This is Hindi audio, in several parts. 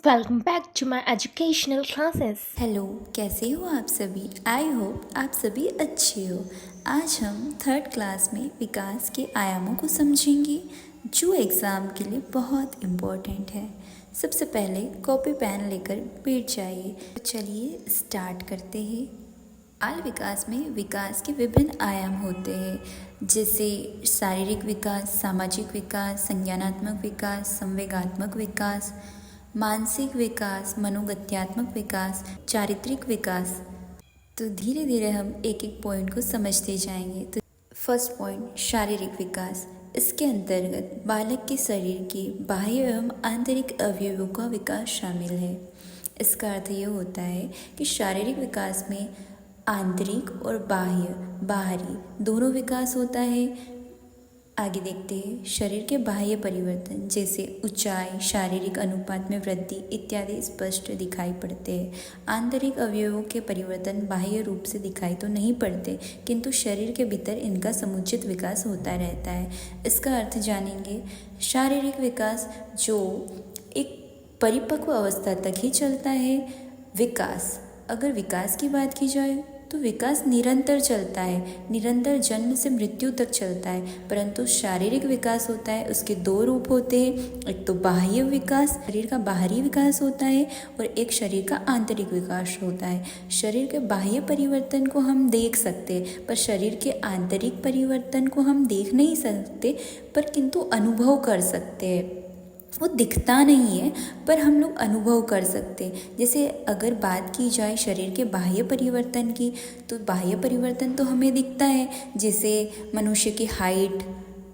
Welcome back to my educational classes. Hello, कैसे हो आप सभी। आई होप आप सभी अच्छे हो। आज हम थर्ड क्लास में विकास के आयामों को समझेंगे जो एग्ज़ाम के लिए बहुत इम्पोर्टेंट है। सबसे पहले कॉपी पेन लेकर बैठ जाइए। तो चलिए स्टार्ट करते हैं। बाल विकास में विकास के विभिन्न आयाम होते हैं, जैसे शारीरिक विकास, सामाजिक विकास, संज्ञानात्मक विकास, संवेगात्मक विकास, मानसिक विकास, मनोगत्यात्मक विकास, चारित्रिक विकास। तो धीरे धीरे हम एक एक पॉइंट को समझते जाएंगे। तो फर्स्ट पॉइंट, शारीरिक विकास। इसके अंतर्गत बालक के शरीर के बाह्य एवं आंतरिक अवयवों का विकास शामिल है। इसका अर्थ ये होता है कि शारीरिक विकास में आंतरिक और बाहरी दोनों विकास होता है। आगे देखते हैं, शरीर के बाह्य परिवर्तन जैसे ऊंचाई, शारीरिक अनुपात में वृद्धि इत्यादि स्पष्ट दिखाई पड़ते हैं। आंतरिक अवयवों के परिवर्तन बाह्य रूप से दिखाई तो नहीं पड़ते, किंतु शरीर के भीतर इनका समुचित विकास होता रहता है। इसका अर्थ जानेंगे। शारीरिक विकास जो एक परिपक्व अवस्था तक ही चलता है। विकास, अगर विकास की बात की जाए तो विकास निरंतर चलता है, निरंतर जन्म से मृत्यु तक चलता है। परंतु शारीरिक विकास होता है, उसके दो रूप होते हैं। एक तो बाह्य विकास, शरीर का बाहरी विकास होता है, और एक शरीर का आंतरिक विकास होता है। शरीर के बाह्य परिवर्तन को हम देख सकते हैं, पर शरीर के आंतरिक परिवर्तन को हम देख नहीं सकते, पर किंतु अनुभव कर सकते हैं। वो दिखता नहीं है, पर हम लोग अनुभव कर सकते हैं। जैसे अगर बात की जाए शरीर के बाह्य परिवर्तन की, तो बाह्य परिवर्तन तो हमें दिखता है, जैसे मनुष्य की हाइट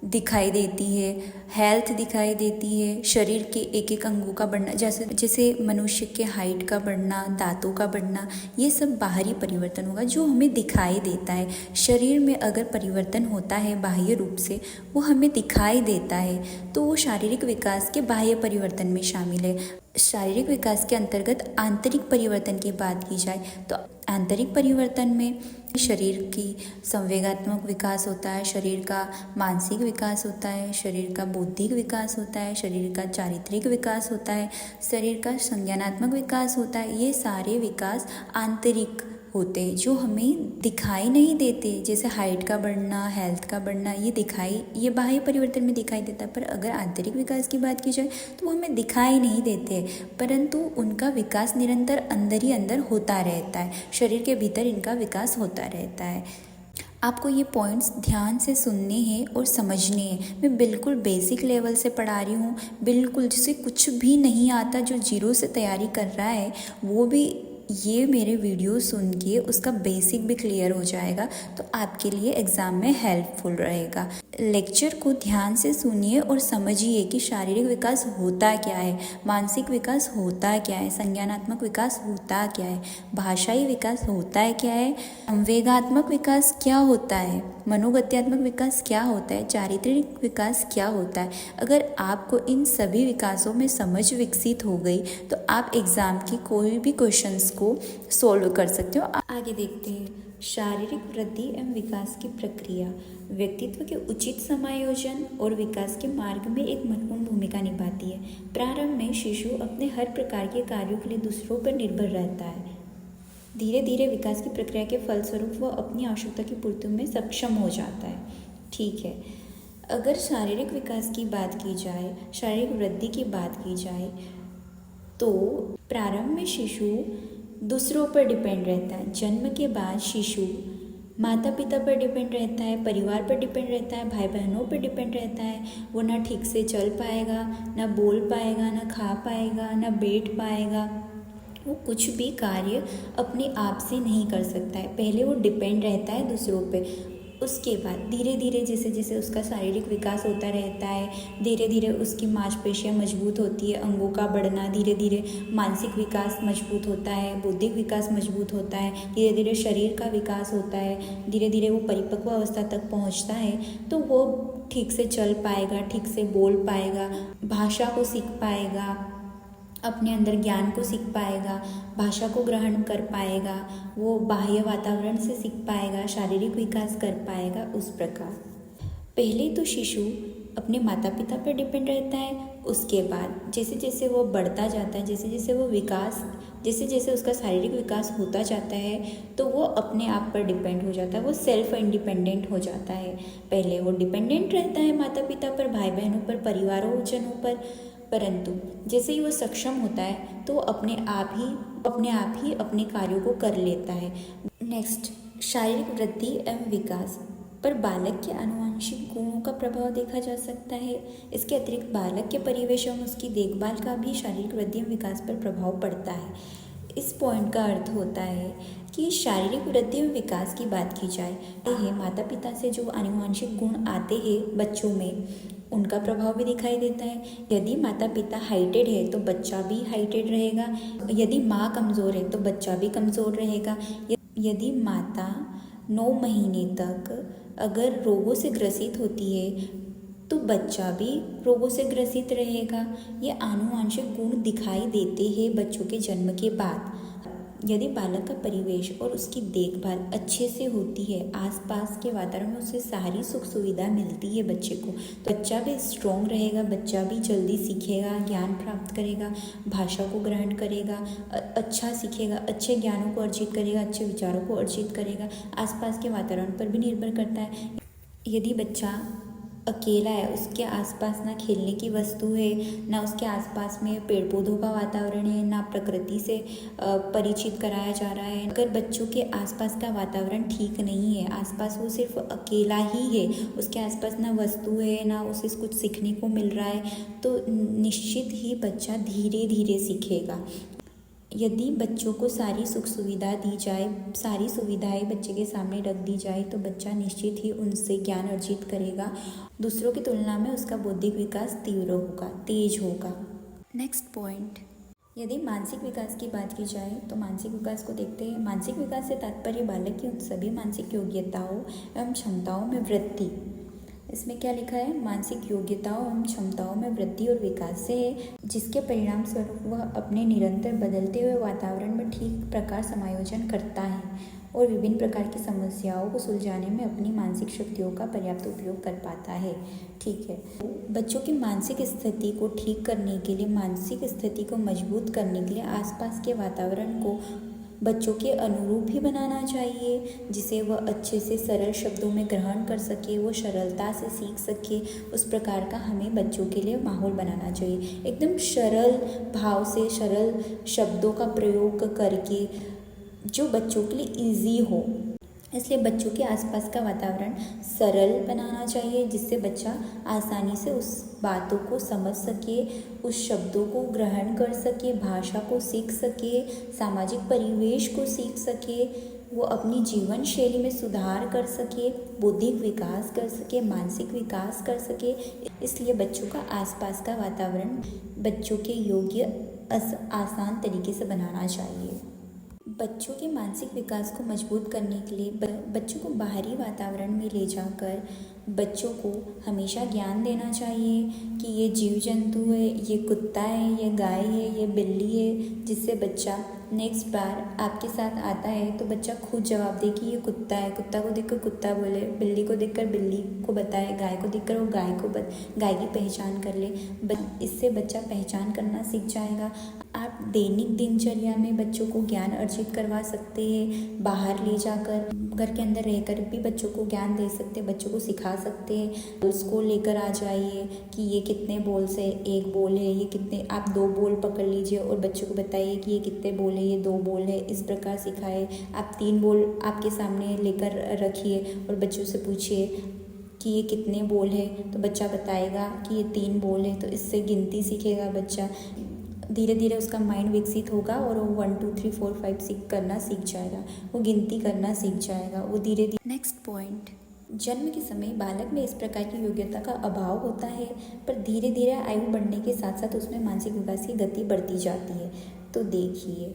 दिखाई देती है, हेल्थ दिखाई देती है, शरीर के एक एक अंगों का बढ़ना, जैसे मनुष्य के हाइट का बढ़ना, दांतों का बढ़ना, ये सब बाहरी परिवर्तन होगा जो हमें दिखाई देता है। शरीर में अगर परिवर्तन होता है बाह्य रूप से, वो हमें दिखाई देता है, तो वो शारीरिक विकास के बाह्य परिवर्तन में शामिल है। शारीरिक विकास के अंतर्गत आंतरिक परिवर्तन की बात की जाए तो आंतरिक परिवर्तन में शरीर की संवेगात्मक विकास होता है, शरीर का मानसिक विकास होता है, शरीर का बौद्धिक विकास होता है, शरीर का चारित्रिक विकास होता है, शरीर का संज्ञानात्मक विकास होता है। ये सारे विकास आंतरिक होते हैं जो हमें दिखाई नहीं देते, जैसे हाइट का बढ़ना, हेल्थ का बढ़ना, ये बाह्य परिवर्तन में दिखाई देता है। पर अगर आंतरिक विकास की बात की जाए तो वो हमें दिखाई नहीं देते, परंतु उनका विकास निरंतर अंदर ही अंदर होता रहता है। शरीर के भीतर इनका विकास होता रहता है। आपको ये पॉइंट्स ध्यान से सुनने हैं और समझने हैं। मैं बिल्कुल बेसिक लेवल से पढ़ा रही हूँ, बिल्कुल जिसे कुछ भी नहीं आता, जो जीरो से तैयारी कर रहा है, वो भी ये मेरे वीडियो सुन के उसका बेसिक भी क्लियर हो जाएगा, तो आपके लिए एग्ज़ाम में हेल्पफुल रहेगा। लेक्चर को ध्यान से सुनिए और समझिए कि शारीरिक विकास होता क्या है, मानसिक विकास होता क्या है, संज्ञानात्मक विकास होता क्या है, भाषाई विकास होता है क्या है, संवेगात्मक विकास क्या होता है, मनोगत्यात्मक विकास क्या होता है, चारित्रिक विकास क्या होता है। अगर आपको इन सभी विकासों में समझ विकसित हो गई तो आप एग्ज़ाम की कोई भी क्वेश्चंस को सॉल्व कर सकते हो। आगे देखते हैं, शारीरिक वृद्धि एवं विकास की प्रक्रिया व्यक्तित्व के उचित समायोजन और विकास के मार्ग में एक महत्वपूर्ण भूमिका निभाती है। प्रारंभ में शिशु अपने हर प्रकार के कार्यों के लिए दूसरों पर निर्भर रहता है। धीरे धीरे विकास की प्रक्रिया के फलस्वरूप वह अपनी आवश्यकता की पूर्ति में सक्षम हो जाता है। ठीक है, अगर शारीरिक विकास की बात की जाए, शारीरिक वृद्धि की बात की जाए, तो प्रारंभ में शिशु दूसरों पर डिपेंड रहता है। जन्म के बाद शिशु माता पिता पर डिपेंड रहता है, परिवार पर डिपेंड रहता है, भाई बहनों पर डिपेंड रहता है। वो ना ठीक से चल पाएगा, ना बोल पाएगा, ना खा पाएगा, ना बैठ पाएगा। वो कुछ भी कार्य अपने आप से नहीं कर सकता है। पहले वो डिपेंड रहता है दूसरों पे। उसके बाद धीरे धीरे जैसे जैसे उसका शारीरिक विकास होता रहता है, धीरे धीरे उसकी मांसपेशियाँ मजबूत होती है, अंगों का बढ़ना, धीरे धीरे मानसिक विकास मजबूत होता है, बौद्धिक विकास मजबूत होता है, धीरे धीरे शरीर का विकास होता है, धीरे धीरे वो परिपक्व अवस्था तक पहुंचता है, तो वो ठीक से चल पाएगा, ठीक से बोल पाएगा, भाषा को सीख पाएगा, अपने अंदर ज्ञान को सीख पाएगा, भाषा को ग्रहण कर पाएगा, वो बाह्य वातावरण से सीख पाएगा, शारीरिक विकास कर पाएगा। उस प्रकार पहले तो शिशु अपने माता पिता पर डिपेंड रहता है। उसके बाद जैसे जैसे वो बढ़ता जाता है, जैसे जैसे उसका शारीरिक विकास होता जाता है, तो वो अपने आप पर डिपेंड हो जाता है, वो सेल्फ इंडिपेंडेंट हो जाता है। पहले वो डिपेंडेंट रहता है माता पिता पर, भाई बहनों पर, परिवारों जनों पर, परंतु जैसे ही वो सक्षम होता है तो वो अपने आप ही अपने कार्यों को कर लेता है। नेक्स्ट, शारीरिक वृद्धि एवं विकास पर बालक के आनुवंशिक गुणों का प्रभाव देखा जा सकता है। इसके अतिरिक्त बालक के परिवेश एवं उसकी देखभाल का भी शारीरिक वृद्धि एवं विकास पर प्रभाव पड़ता है। इस पॉइंट का अर्थ होता है कि शारीरिक वृद्धि एवं विकास की बात की जाए तो ये माता पिता से जो आनुवंशिक गुण आते हैं बच्चों में, उनका प्रभाव भी दिखाई देता है। यदि माता पिता हाइटेड है तो बच्चा भी हाइटेड रहेगा, यदि माँ कमज़ोर है तो बच्चा भी कमज़ोर रहेगा। यदि माता 9 महीने तक अगर रोगों से ग्रसित होती है तो बच्चा भी रोगों से ग्रसित रहेगा। ये आनुवंशिक गुण दिखाई देते हैं बच्चों के जन्म के बाद। यदि बालक का परिवेश और उसकी देखभाल अच्छे से होती है, आसपास के वातावरण में उसे सारी सुख सुविधा मिलती है बच्चे को, तो बच्चा भी स्ट्रॉन्ग रहेगा, बच्चा भी जल्दी सीखेगा, ज्ञान प्राप्त करेगा, भाषा को ग्रहण करेगा, अच्छा सीखेगा, अच्छे ज्ञानों को अर्जित करेगा, अच्छे विचारों को अर्जित करेगा। आसपास के वातावरण पर भी निर्भर करता है। यदि बच्चा अकेला है, उसके आसपास ना खेलने की वस्तु है, ना उसके आसपास में पेड़ पौधों का वातावरण है, ना प्रकृति से परिचित कराया जा रहा है, अगर बच्चों के आसपास का वातावरण ठीक नहीं है, आसपास वो सिर्फ अकेला ही है, उसके आसपास ना वस्तु है, ना उसे कुछ सीखने को मिल रहा है, तो निश्चित ही बच्चा धीरे धीरे सीखेगा। यदि बच्चों को सारी सुख सुविधा दी जाए, सारी सुविधाएं बच्चे के सामने रख दी जाए, तो बच्चा निश्चित ही उनसे ज्ञान अर्जित करेगा। दूसरों की तुलना में उसका बौद्धिक विकास तीव्र होगा, तेज होगा। नेक्स्ट पॉइंट, यदि मानसिक विकास की बात की जाए तो मानसिक विकास को देखते हैं। मानसिक विकास से तात्पर्य बालक की उन सभी मानसिक योग्यताओं एवं क्षमताओं में वृद्धि, इसमें क्या लिखा है, मानसिक योग्यताओं एवं क्षमताओं में वृद्धि और विकास से है, जिसके परिणाम स्वरूप वह अपने निरंतर बदलते हुए वातावरण में ठीक प्रकार समायोजन करता है और विभिन्न प्रकार की समस्याओं को सुलझाने में अपनी मानसिक शक्तियों का पर्याप्त उपयोग कर पाता है। ठीक है, बच्चों की मानसिक स्थिति को ठीक करने के लिए, मानसिक स्थिति को मजबूत करने के लिए आसपास के वातावरण को बच्चों के अनुरूप ही बनाना चाहिए, जिसे वह अच्छे से सरल शब्दों में ग्रहण कर सके, वो सरलता से सीख सके। उस प्रकार का हमें बच्चों के लिए माहौल बनाना चाहिए, एकदम सरल भाव से, सरल शब्दों का प्रयोग करके, जो बच्चों के लिए ईजी हो। इसलिए बच्चों के आसपास का वातावरण सरल बनाना चाहिए, जिससे बच्चा आसानी से उस बातों को समझ सके, उस शब्दों को ग्रहण कर सके, भाषा को सीख सके, सामाजिक परिवेश को सीख सके, वो अपनी जीवन शैली में सुधार कर सके, बौद्धिक विकास कर सके, मानसिक विकास कर सके। इसलिए बच्चों का आसपास का वातावरण बच्चों के योग्य आसान तरीके से बनाना चाहिए। बच्चों के मानसिक विकास को मजबूत करने के लिए बच्चों को बाहरी वातावरण में ले जाकर बच्चों को हमेशा ज्ञान देना चाहिए कि ये जीव जंतु है, ये कुत्ता है, ये गाय है, ये बिल्ली है, जिससे बच्चा नेक्स्ट बार आपके साथ आता है तो बच्चा खुद जवाब दे कि ये कुत्ता है, कुत्ता को देखकर कुत्ता बोले, बिल्ली को देखकर बिल्ली को बताए, गाय को देखकर वो गाय की पहचान कर ले। इससे बच्चा पहचान करना सीख जाएगा। आप दैनिक दिनचर्या में बच्चों को ज्ञान अर्जित करवा सकते हैं, बाहर ले जाकर, घर के अंदर रहकर भी बच्चों को ज्ञान दे सकते हैं, बच्चों को सिखा सकते हैं। बॉल्स को लेकर आ जाइए कि ये कितने बॉल्स है, एक बॉल है, ये कितने, आप 2 बॉल पकड़ लीजिए और बच्चों को बताइए कि ये कितने बॉल है, ये 2 बॉल है, इस प्रकार सिखाए। आप 3 बॉल आपके सामने लेकर रखिए और बच्चों से पूछिए कि ये कितने बॉल है, तो बच्चा बताएगा कि ये 3 बॉल है, तो इससे गिनती सीखेगा बच्चा। धीरे धीरे उसका माइंड विकसित होगा और वो 1 2 3 4 5 6 करना सीख जाएगा, वो गिनती करना सीख जाएगा, वो धीरे धीरे। नेक्स्ट पॉइंट, जन्म के समय बालक में इस प्रकार की योग्यता का अभाव होता है, पर धीरे धीरे आयु बढ़ने के साथ साथ उसमें मानसिक विकास की गति बढ़ती जाती है। तो देखिए,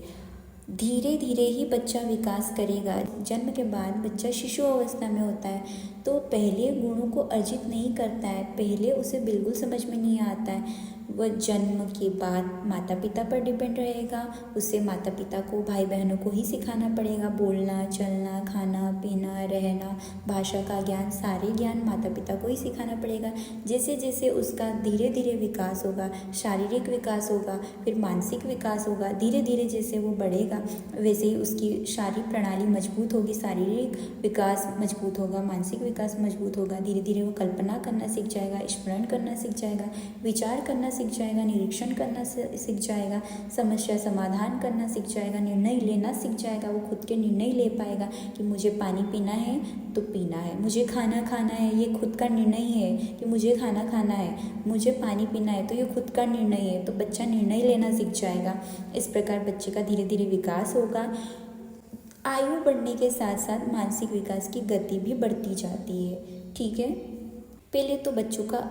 धीरे धीरे ही बच्चा विकास करेगा। जन्म के बाद बच्चा शिशु अवस्था में होता है तो पहले गुणों को अर्जित नहीं करता है, पहले उसे बिल्कुल समझ में नहीं आता है, वह जन्म के बाद माता पिता पर डिपेंड रहेगा। उसे माता पिता को, भाई बहनों को ही सिखाना पड़ेगा। बोलना, चलना, खाना पीना, रहना, भाषा का ज्ञान, सारे ज्ञान माता पिता को ही सिखाना पड़ेगा। जैसे जैसे उसका धीरे धीरे विकास होगा, शारीरिक विकास होगा, फिर मानसिक विकास होगा, धीरे धीरे जैसे वो बढ़ेगा वैसे ही उसकी शारीरिक प्रणाली मजबूत होगी, शारीरिक विकास मजबूत होगा, मानसिक विकास मजबूत होगा। धीरे धीरे वो कल्पना करना सीख जाएगा, स्मरण करना सीख जाएगा, विचार करना सीख जाएगा, निरीक्षण करना सीख जाएगा, समस्या समाधान करना सीख जाएगा, निर्णय लेना सीख जाएगा। वो खुद के निर्णय ले पाएगा कि मुझे पानी पीना है तो पीना है, मुझे खाना खाना है, ये खुद का निर्णय है कि मुझे खाना खाना है, मुझे पानी पीना है, तो ये खुद का निर्णय है। तो बच्चा निर्णय लेना सीख जाएगा। इस प्रकार बच्चे का धीरे धीरे विकास होगा। आयु बढ़ने के साथ साथ मानसिक विकास की गति भी बढ़ती जाती है। ठीक है, पहले तो बच्चों का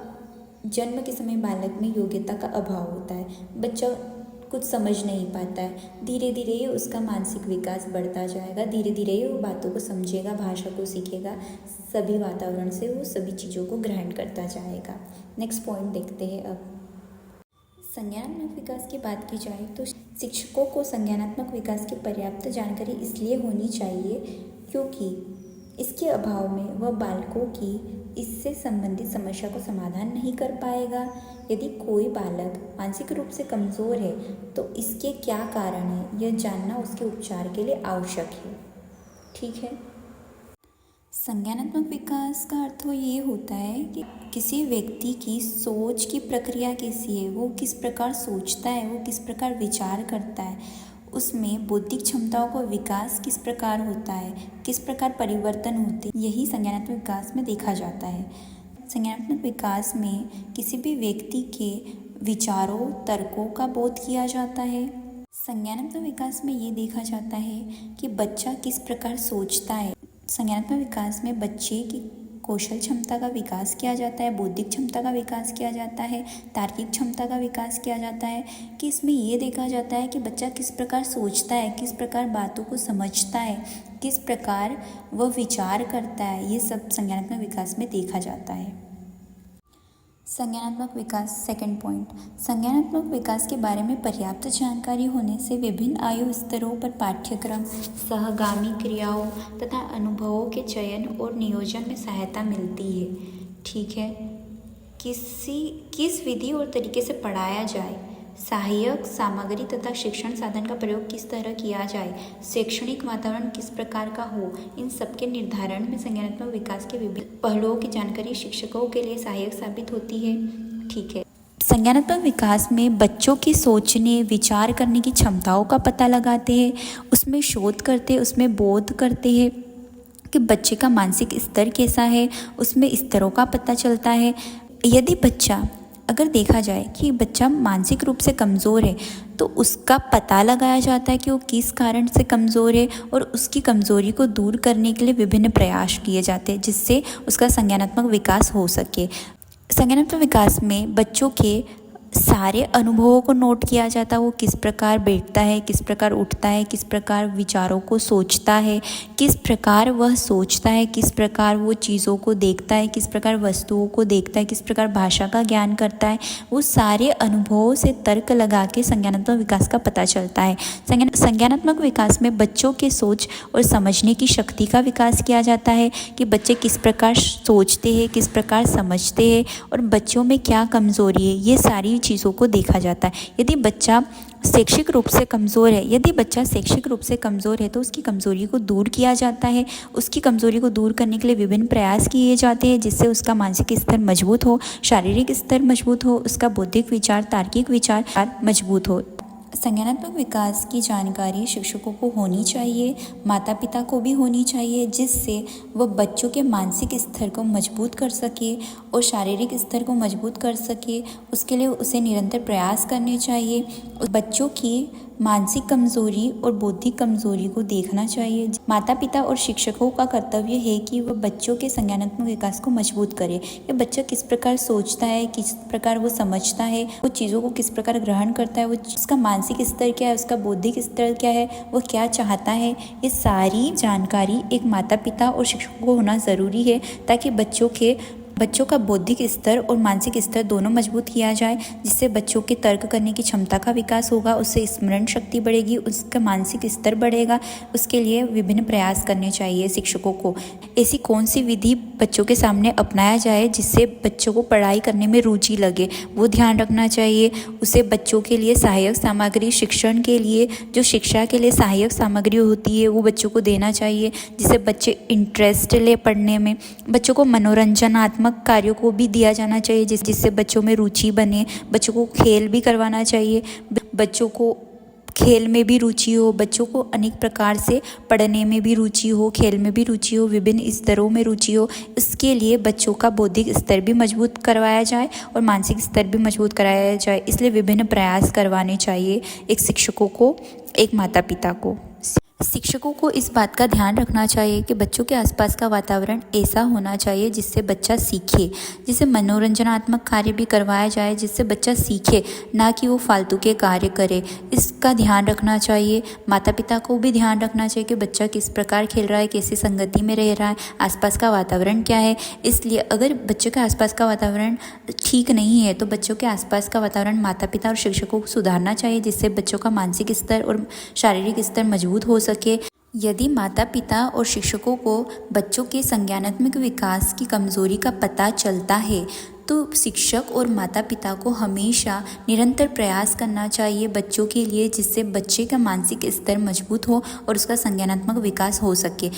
जन्म के समय बालक में योग्यता का अभाव होता है, बच्चा कुछ समझ नहीं पाता है। धीरे धीरे ही उसका मानसिक विकास बढ़ता जाएगा, धीरे धीरे ही वो बातों को समझेगा, भाषा को सीखेगा, सभी वातावरण से वो सभी चीज़ों को ग्रहण करता जाएगा। नेक्स्ट पॉइंट देखते हैं अब। संज्ञानात्मक विकास की बात की जाए तो शिक्षकों को संज्ञानात्मक विकास की पर्याप्त जानकारी इसलिए होनी चाहिए क्योंकि इसके अभाव में वह बालकों की इससे संबंधित समस्या को समाधान नहीं कर पाएगा। यदि कोई बालक मानसिक रूप से कमज़ोर है तो इसके क्या कारण है, यह जानना उसके उपचार के लिए आवश्यक है। ठीक है, संज्ञानात्मक विकास का अर्थ ये होता है कि किसी व्यक्ति की सोच की प्रक्रिया कैसी है, वो किस प्रकार सोचता है, वो किस प्रकार विचार करता है, उसमें बौद्धिक क्षमताओं का विकास किस प्रकार होता है, किस प्रकार परिवर्तन होते हैं, यही संज्ञानात्मक विकास में देखा जाता है। संज्ञानात्मक विकास में किसी भी व्यक्ति के विचारों, तर्कों का बोध किया जाता है। संज्ञानात्मक विकास में ये देखा जाता है कि बच्चा किस प्रकार सोचता है। संज्ञानात्मक विकास में बच्चे की कौशल क्षमता का विकास किया जाता है, बौद्धिक क्षमता का विकास किया जाता है, तार्किक क्षमता का विकास किया जाता है। कि इसमें ये देखा जाता है कि बच्चा किस प्रकार सोचता है, किस प्रकार बातों को समझता है, किस प्रकार वह विचार करता है, ये सब संज्ञानात्मक विकास में देखा जाता है। संज्ञानात्मक विकास, सेकंड पॉइंट। संज्ञानात्मक विकास के बारे में पर्याप्त जानकारी होने से विभिन्न आयु स्तरों पर पाठ्यक्रम, सहगामी क्रियाओं तथा अनुभवों के चयन और नियोजन में सहायता मिलती है। ठीक है, किस विधि और तरीके से पढ़ाया जाए, सहायक सामग्री तथा शिक्षण साधन का प्रयोग किस तरह किया जाए, शैक्षणिक वातावरण किस प्रकार का हो, इन सबके निर्धारण में संज्ञानात्मक विकास के विभिन्न पहलुओं की जानकारी शिक्षकों के लिए सहायक साबित होती है। ठीक है, संज्ञानात्मक विकास में बच्चों की सोचने, विचार करने की क्षमताओं का पता लगाते हैं, उसमें शोध करते, उसमें बोध करते हैं कि बच्चे का मानसिक स्तर कैसा है, उसमें स्तरों का पता चलता है। यदि बच्चा, अगर देखा जाए कि बच्चा मानसिक रूप से कमज़ोर है तो उसका पता लगाया जाता है कि वो किस कारण से कमज़ोर है और उसकी कमज़ोरी को दूर करने के लिए विभिन्न प्रयास किए जाते हैं जिससे उसका संज्ञानात्मक विकास हो सके। संज्ञानात्मक विकास में बच्चों के सारे अनुभवों को नोट किया जाता है, वो किस प्रकार बैठता है, किस प्रकार उठता है, किस प्रकार विचारों को सोचता है, किस प्रकार वह सोचता है, किस प्रकार वो चीज़ों को देखता है, किस प्रकार वस्तुओं को देखता है, किस प्रकार भाषा का ज्ञान करता है। वो सारे अनुभवों से तर्क लगा के संज्ञानात्मक विकास का पता चलता है। संज्ञानात्मक विकास में बच्चों के सोच और समझने की शक्ति का विकास किया जाता है कि बच्चे किस प्रकार सोचते हैं, किस प्रकार समझते हैं और बच्चों में क्या कमज़ोरी है, ये सारी चीज़ों को देखा जाता है। यदि बच्चा शैक्षिक रूप से कमज़ोर है तो उसकी कमज़ोरी को दूर किया जाता है। उसकी कमज़ोरी को दूर करने के लिए विभिन्न प्रयास किए जाते हैं जिससे उसका मानसिक स्तर मजबूत हो, शारीरिक स्तर मजबूत हो, उसका बौद्धिक विचार, तार्किक विचार मजबूत हो। संज्ञानात्मक विकास की जानकारी शिक्षकों को होनी चाहिए, माता पिता को भी होनी चाहिए, जिससे वह बच्चों के मानसिक स्तर को मजबूत कर सके और शारीरिक स्तर को मजबूत कर सके। उसके लिए उसे निरंतर प्रयास करने चाहिए। बच्चों की मानसिक कमज़ोरी और बौद्धिक कमज़ोरी को देखना चाहिए। माता पिता और शिक्षकों का कर्तव्य है कि वह बच्चों के संज्ञानात्मक विकास को मजबूत करे। ये बच्चा किस प्रकार सोचता है, किस प्रकार वो समझता है, वो चीज़ों को किस प्रकार ग्रहण करता है, वो उसका मानसिक स्तर क्या है, उसका बौद्धिक स्तर क्या है, वो क्या चाहता है, ये सारी जानकारी एक माता पिता और शिक्षकों को होना ज़रूरी है ताकि बच्चों के बच्चों का बौद्धिक स्तर और मानसिक स्तर दोनों मजबूत किया जाए, जिससे बच्चों के तर्क करने की क्षमता का विकास होगा, उससे स्मरण शक्ति बढ़ेगी, उसका मानसिक स्तर बढ़ेगा। उसके लिए विभिन्न प्रयास करने चाहिए शिक्षकों को। ऐसी कौन सी विधि बच्चों के सामने अपनाया जाए जिससे बच्चों को पढ़ाई करने में रुचि लगे, वो ध्यान रखना चाहिए। उसे बच्चों के लिए सहायक सामग्री, शिक्षण के लिए जो शिक्षा के लिए सहायक सामग्री होती है वो बच्चों को देना चाहिए, जिससे बच्चे इंटरेस्ट ले पढ़ने में। बच्चों को मनोरंजनात्मक कार्यों को भी दिया जाना चाहिए जिससे बच्चों में रुचि बने। बच्चों को खेल भी करवाना चाहिए, बच्चों को खेल में भी रुचि हो, बच्चों को अनेक प्रकार से पढ़ने में भी रुचि हो, खेल में भी रुचि हो, विभिन्न स्तरों में रुचि हो। इसके लिए बच्चों का बौद्धिक स्तर भी मजबूत करवाया जाए और मानसिक स्तर भी मजबूत कराया जाए। इसलिए विभिन्न प्रयास करवाने चाहिए एक शिक्षकों को, एक माता पिता को। शिक्षकों को इस बात का ध्यान रखना चाहिए कि बच्चों के आसपास का वातावरण ऐसा होना चाहिए जिससे बच्चा सीखे, जिससे मनोरंजनात्मक कार्य भी करवाया जाए, जिससे बच्चा सीखे, ना कि वो फालतू के कार्य करे। इसका ध्यान रखना चाहिए। माता पिता को भी ध्यान रखना चाहिए कि बच्चा किस प्रकार खेल रहा है, कैसी संगति में रह रहा है, आसपास का वातावरण क्या है। इसलिए अगर बच्चों के आसपास का वातावरण ठीक नहीं है तो बच्चों के आसपास का वातावरण माता पिता और शिक्षकों को सुधारना चाहिए, जिससे बच्चों का मानसिक स्तर और शारीरिक स्तर मजबूत हो सके। यदि माता पिता और शिक्षकों को बच्चों के संज्ञानात्मक विकास की कमजोरी का पता चलता है तो शिक्षक और माता पिता को हमेशा निरंतर प्रयास करना चाहिए बच्चों के लिए, जिससे बच्चे का मानसिक स्तर मजबूत हो और उसका संज्ञानात्मक विकास हो सके।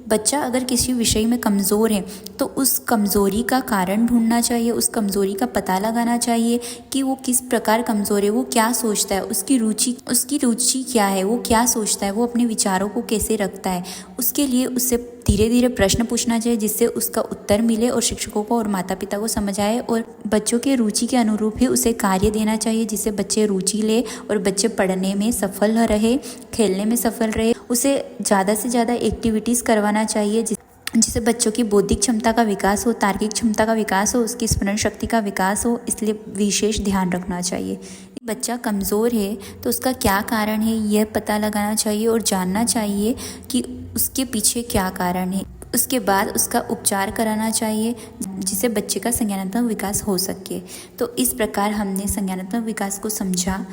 बच्चा अगर किसी विषय में कमज़ोर है तो उस कमज़ोरी का कारण ढूंढना चाहिए, उस कमज़ोरी का पता लगाना चाहिए कि वो किस प्रकार कमज़ोर है, वो क्या सोचता है, उसकी रुचि क्या है, वो क्या सोचता है, वो अपने विचारों को कैसे रखता है। उसके लिए उससे धीरे धीरे प्रश्न पूछना चाहिए जिससे उसका उत्तर मिले और शिक्षकों को और माता पिता को समझ आए, और बच्चों के रुचि के अनुरूप ही उसे कार्य देना चाहिए जिससे बच्चे रुचि ले और बच्चे पढ़ने में सफल रहे, खेलने में सफल रहे। उसे ज़्यादा से ज़्यादा एक्टिविटीज़ करवाना चाहिए जिससे बच्चों की बौद्धिक क्षमता का विकास हो, तार्किक क्षमता का विकास हो, उसकी स्मरण शक्ति का विकास हो। इसलिए विशेष ध्यान रखना चाहिए। बच्चा कमज़ोर है तो उसका क्या कारण है यह पता लगाना चाहिए और जानना चाहिए कि उसके पीछे क्या कारण है। उसके बाद उसका उपचार कराना चाहिए जिससे बच्चे का संज्ञानात्मक विकास हो सके। तो इस प्रकार हमने संज्ञानात्मक विकास को समझा।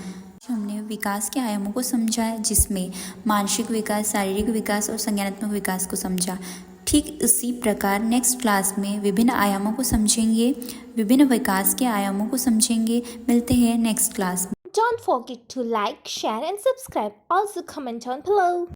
हमने विकास के आयामों को समझा है जिसमें मानसिक विकास, शारीरिक विकास और संज्ञानात्मक विकास को समझा। ठीक इसी प्रकार नेक्स्ट क्लास में विभिन्न आयामों को समझेंगे, विभिन्न विकास के आयामों को समझेंगे। मिलते हैं नेक्स्ट क्लास में। Don't forget to like, share and subscribe. Also comment on below.